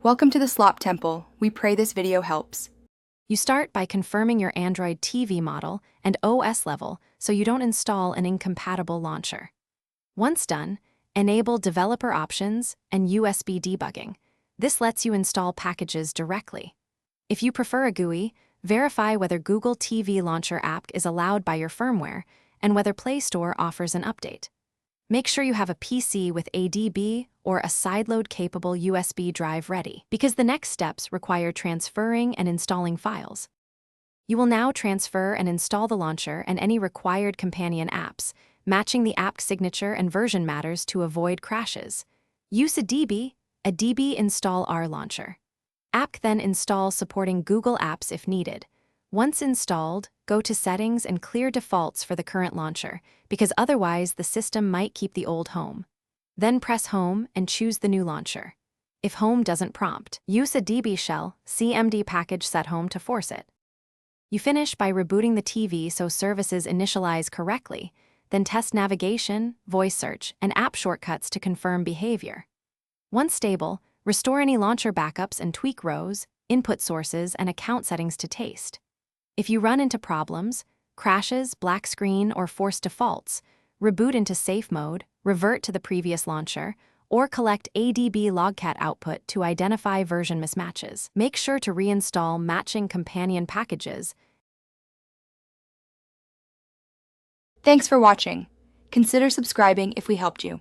Welcome to the Slop Temple. We pray this video helps. You start by confirming your Android TV model and OS level so you don't install an incompatible launcher. Once done, enable developer options and USB debugging. This lets you install packages directly. If you prefer a GUI, verify whether Google TV Launcher app is allowed by your firmware and whether Play Store offers an update. Make sure you have a PC with ADB or a sideload-capable USB drive ready, because the next steps require transferring and installing files. You will now transfer and install the launcher and any required companion apps, matching the app signature and version matters to avoid crashes. Use a DB install our launcher. App then install supporting Google Apps if needed. Once installed, go to Settings and clear defaults for the current launcher, because otherwise the system might keep the old home. Then press Home and choose the new launcher. If Home doesn't prompt, use a DB shell CMD package set home to force it. You finish by rebooting the TV so services initialize correctly, then test navigation, voice search, and app shortcuts to confirm behavior. Once stable, restore any launcher backups and tweak rows, input sources, and account settings to taste. If you run into problems, crashes, black screen, or forced defaults, reboot into safe mode, revert to the previous launcher, or collect ADB logcat output to identify version mismatches. Make sure to reinstall matching companion packages. Thanks for watching. Consider subscribing if we helped you.